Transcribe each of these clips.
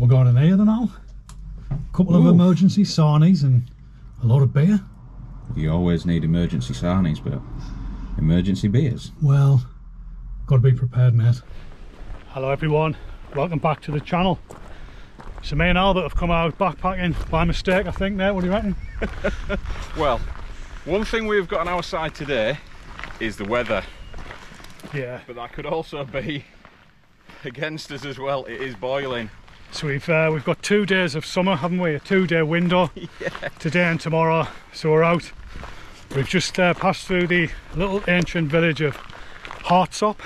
we got in here then, Al? A couple of emergency sarnies and a lot of beer. You always need emergency sarnies, but emergency beers? Well, got to be prepared, mate. Hello everyone, welcome back to the channel. So me and Albert have come out backpacking by mistake, I think, mate. What do you reckon? Well, one thing we've got on our side today is the weather. Yeah. But that could also be against us as well. It is boiling. So we've got 2 days of summer, haven't we? A 2-day window. Yeah. Today and tomorrow. So we're out. We've just passed through the little ancient village of Hartsop.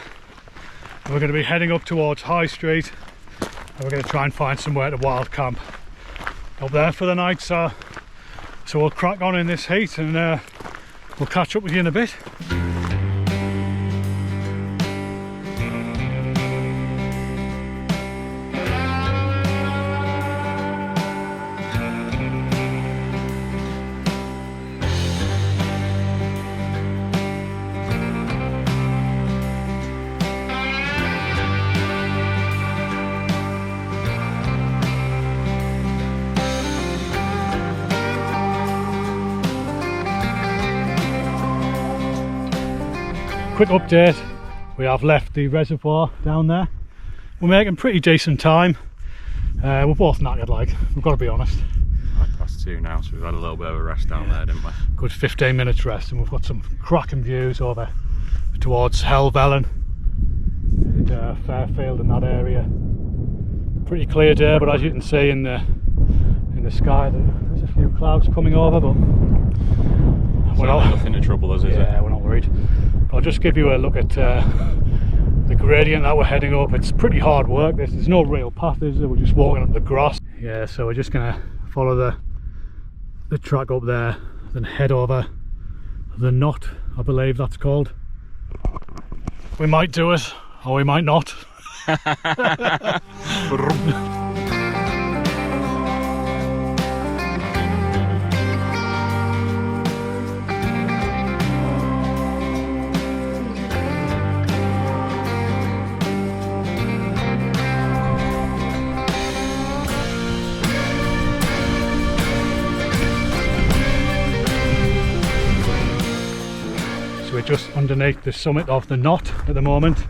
And we're going to be heading up towards High Street. And we're going to try and find somewhere to wild camp up there for the night. So we'll crack on in this heat and we'll catch up with you in a bit. Quick update, we have left the reservoir down there. We're making pretty decent time. We're both knackered, like, we've got to be honest. 2:30 now, so we've had a little bit of a rest down there, didn't we? Good 15 minutes rest, and we've got some cracking views over towards Helvellyn and Fairfield and that area. Pretty clear day, but as you can see in the sky, there's a few clouds coming over, but we're not nothing to trouble us, is it? Yeah, we're not worried. I'll just give you a look at the gradient that we're heading up. It's pretty hard work. There's no real path, is there? We're just walking up the grass. Yeah, so we're just gonna follow the track up there, then head over the knot, I believe that's called. We might do it, or we might not. We're just underneath the summit of the knot at the moment,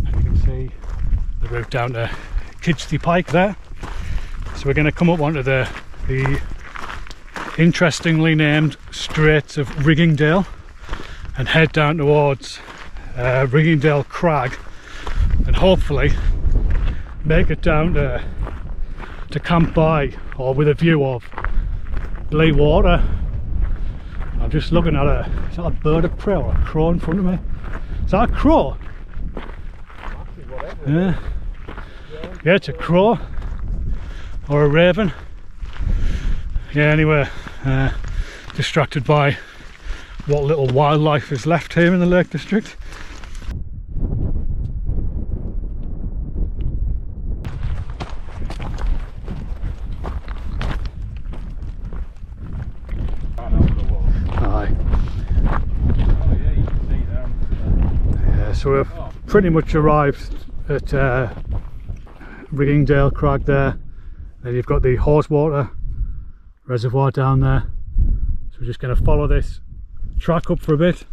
and you can see the route down to Kidgley Pike there. So we're going to come up onto the interestingly named Straits of Riggingdale and head down towards Riggingdale Crag, and hopefully make it down to camp by or with a view of Blea Water. I'm just looking at is that a bird of prey or a crow in front of me? Is that a crow? Yeah. Yeah, it's a crow or a raven. Yeah, anyway, distracted by what little wildlife is left here in the Lake District. So we've pretty much arrived at Riggingdale Crag there. Then you've got the Haweswater Reservoir down there. So we're just going to follow this track up for a bit,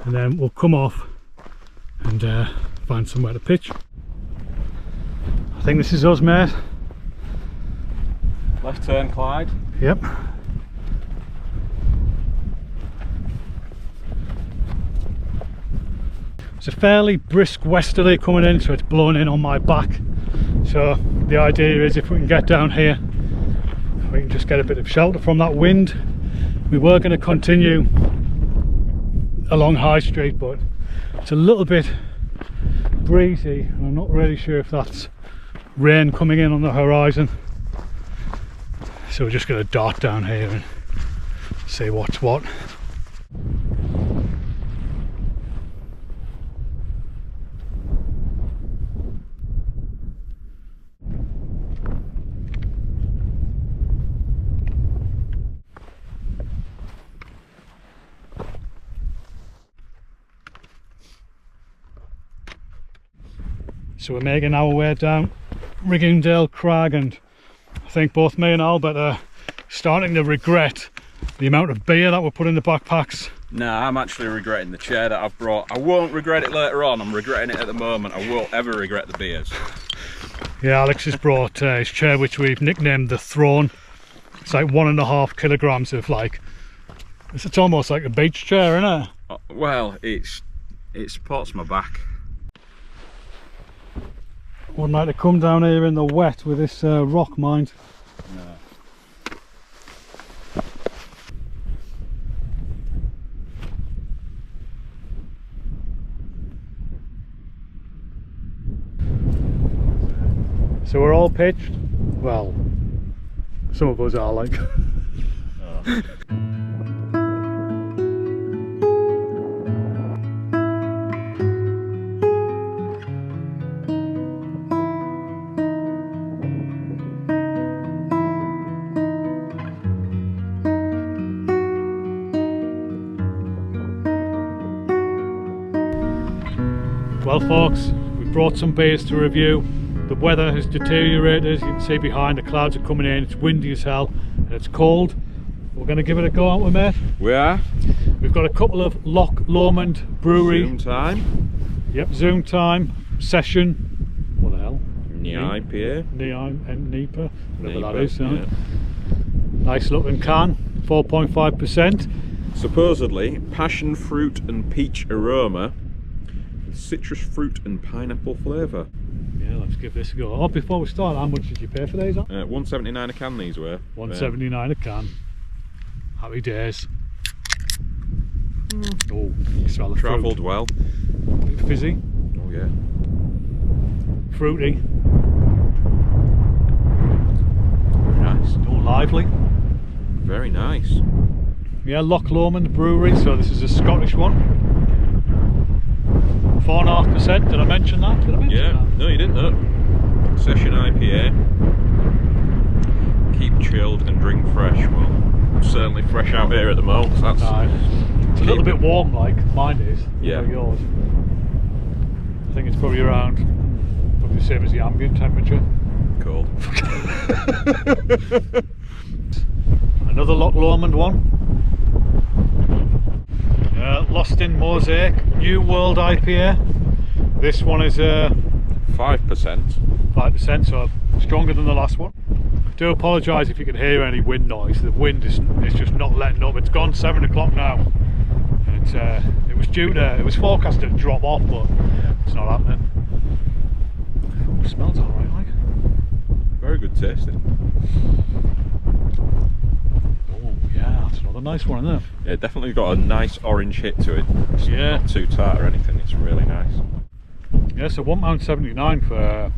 and then we'll come off and find somewhere to pitch. I think this is us, mate. Left turn, Clyde. Yep. It's a fairly brisk westerly coming in, so it's blowing in on my back. So the idea is if we can get down here, we can just get a bit of shelter from that wind. We were going to continue along High Street, but it's a little bit breezy, and I'm not really sure if that's rain coming in on the horizon. So we're just going to dart down here and see what's what. So we're making our way down Riggingdale Crag, and I think both me and Albert are starting to regret the amount of beer that we put in the backpacks. Nah, I'm actually regretting the chair that I've brought. I won't regret it later on, I'm regretting it at the moment. I won't ever regret the beers. Yeah, Alex has brought his chair, which we've nicknamed the Throne. It's like 1.5 kilograms of like, it's almost like a beach chair, isn't it? Well, it supports my back. Wouldn't like to come down here in the wet with this rock, mind. No. So we're all pitched? Well, some of us are like. Oh. Well folks, we've brought some beers to review. The weather has deteriorated, as you can see behind. The clouds are coming in, it's windy as hell and it's cold. We're going to give it a go, aren't we, mate? We are. We've got a couple of Loch Lomond Brewery. Zoom time. Yep, Zoom time, session, what the hell? IPA. Nipa, whatever that Nipa, is. yeah. Nice looking can, 4.5%. Supposedly passion fruit and peach aroma, with citrus fruit and pineapple flavour. Yeah, let's give this a go. Oh, before we start, how much did you pay for these? $1.79 a can these were. $1.79 a can. Happy days. Oh, you smell the Travelled fruit. well. Bit fizzy. Oh yeah. Fruity. Very nice. Oh, lively. Very nice. Yeah, Loch Lomond Brewery, so this is a Scottish one. 4.5%, did I mention that? Did I mention that? No you didn't, no. Session IPA. Keep chilled and drink fresh. Well, certainly fresh out here at the moment. So that's it's a little bit warm, like mine is. Yeah. Yours. I think it's probably around, probably the same as the ambient temperature. cold. Another Loch Lomond one. Lost in Mosaic, New World IPA. This one is 5%. 5%, so stronger than the last one. I do apologise if you can hear any wind noise. The wind is just not letting up. It's gone 7 o'clock now. And it was forecast to drop off, but it's not happening. Oh, it smells alright, like. Very good tasting. Oh yeah, that's another nice one, isn't it? Yeah, definitely got a nice orange hit to it. It's Yeah. not too tart or anything, it's really nice. Yeah, so £1.79 for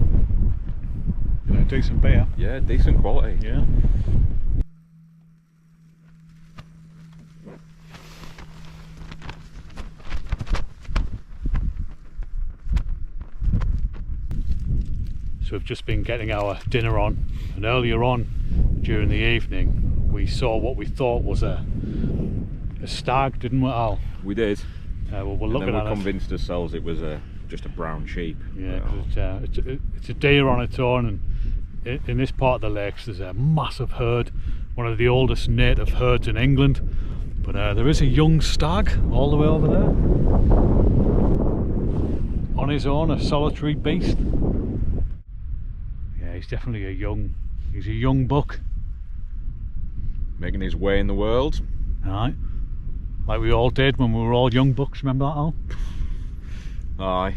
decent beer. Yeah, decent quality. Yeah. So we've just been getting our dinner on, and earlier on during the evening we saw what we thought was a stag, didn't we, Al? We did. Well, we're looking at we it. convinced ourselves it was just a brown sheep. Yeah, because it's a deer on its own, and in this part of the lakes there's a massive herd, one of the oldest native herds in England. But there is a young stag all the way over there, on his own, a solitary beast. Yeah, he's definitely he's a young buck. Making his way in the world. Alright, like we all did when we were all young bucks, remember that, Al? Aye.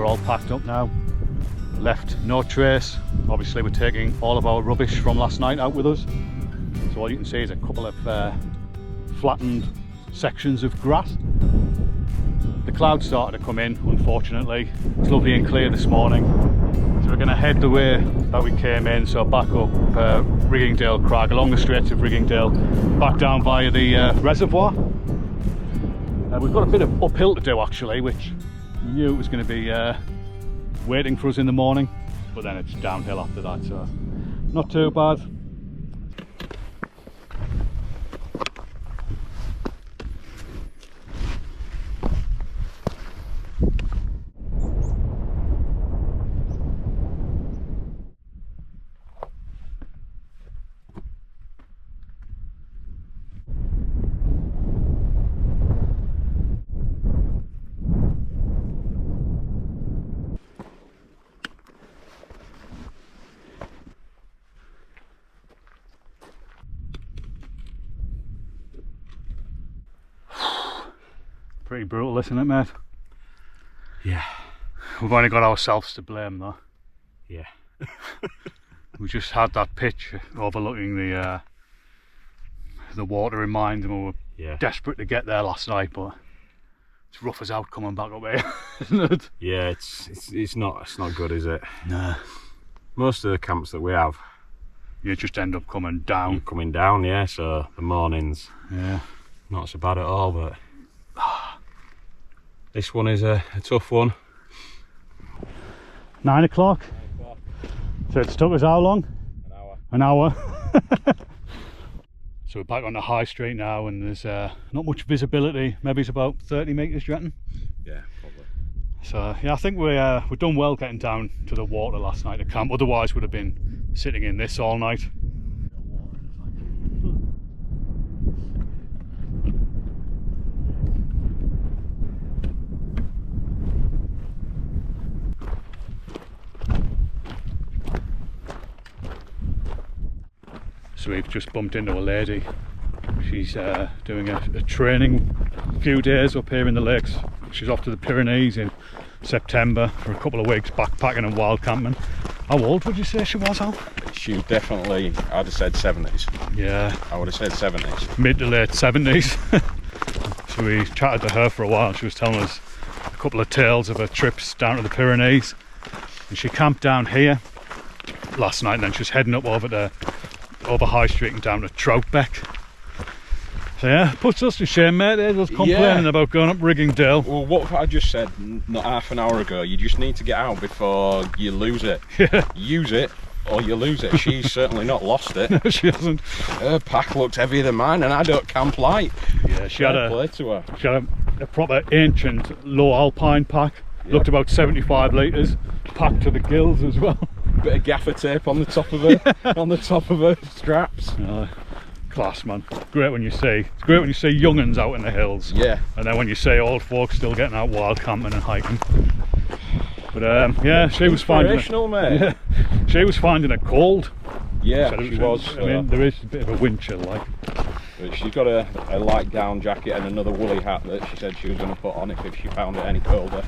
we're all packed up now. Left no trace. Obviously we're taking all of our rubbish from last night out with us. So all you can see is a couple of flattened sections of grass. The clouds started to come in, unfortunately. It's lovely and clear this morning. So we're going to head the way that we came in, so back up Riggingdale Crag, along the Straits of Riggingdale, back down via the reservoir. We've got a bit of uphill to do actually, which we knew it was going to be waiting for us in the morning, but then it's downhill after that, so not too bad. Pretty brutal, isn't it, mate? Yeah. We've only got ourselves to blame though. Yeah. We just had that pitch overlooking the water in mind, and we were desperate to get there last night, but it's rough as out coming back up here, isn't it? Yeah, it's not good, is it? Nah. Most of the camps that we have, you just end up coming down. Yeah, so the mornings, not so bad at all, but this one is a tough one. 9 o'clock. So it's took us how long? An hour. So we're back on the high street now, and there's not much visibility. Maybe it's about 30 metres, do you reckon? Yeah, probably. So yeah, I think we've done well getting down to the water last night to camp. Otherwise, would have been sitting in this all night. So we've just bumped into a lady. She's doing a training few days up here in the lakes. She's off to the Pyrenees in September for a couple of weeks backpacking and wild camping. How old would you say she was, Al? She definitely, I'd have said 70s. Yeah. I would have said 70s. Mid to late 70s. So we chatted to her for a while. She was telling us a couple of tales of her trips down to the Pyrenees. And she camped down here last night, and then she's heading up over High Street and down to Troutbeck. So yeah, puts us to shame, mate. There's us complaining about going up Riggingdale. Well, what I just said not half an hour ago, you just need to get out before you lose it. Yeah. Use it or you lose it. She's certainly not lost it. No, she hasn't. Her pack looked heavier than mine, and I don't camp light. Yeah, she had a proper ancient low alpine pack. Yep. Looked about 75 litres, packed to the gills as well. Bit of gaffer tape on the top of her, on the top of her straps. Class, man. It's great when you see young'uns out in the hills. Yeah. And then when you see old folks still getting out wild camping and hiking. But yeah, she was finding it. Mate. Yeah, she was finding it cold. Yeah, she was. I mean, there is a bit of a wind chill, like. But she's got a light down jacket and another woolly hat that she said she was going to put on if she found it any colder.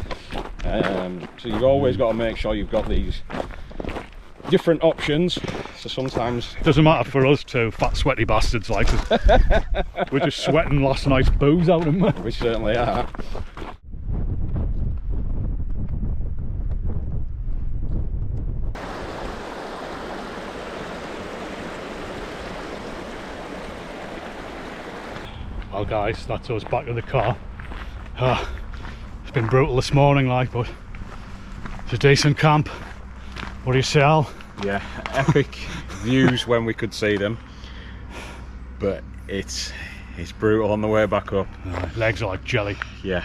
So you've always got to make sure you've got these different options. So sometimes it doesn't matter for us two fat sweaty bastards like us. We're just sweating last night's booze out of them. We certainly are. Well guys, that's us back to the car. It's been brutal this morning, like, but it's a decent camp. What do you say, Al? Yeah, epic views when we could see them, but it's brutal on the way back up. Legs are like jelly. Yeah.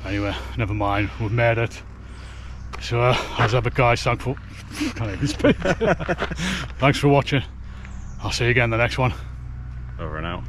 Anyway, never mind, we've made it. So as ever guys, thanks for can't even speak. Thanks for watching. I'll see you again in the next one. Over and out.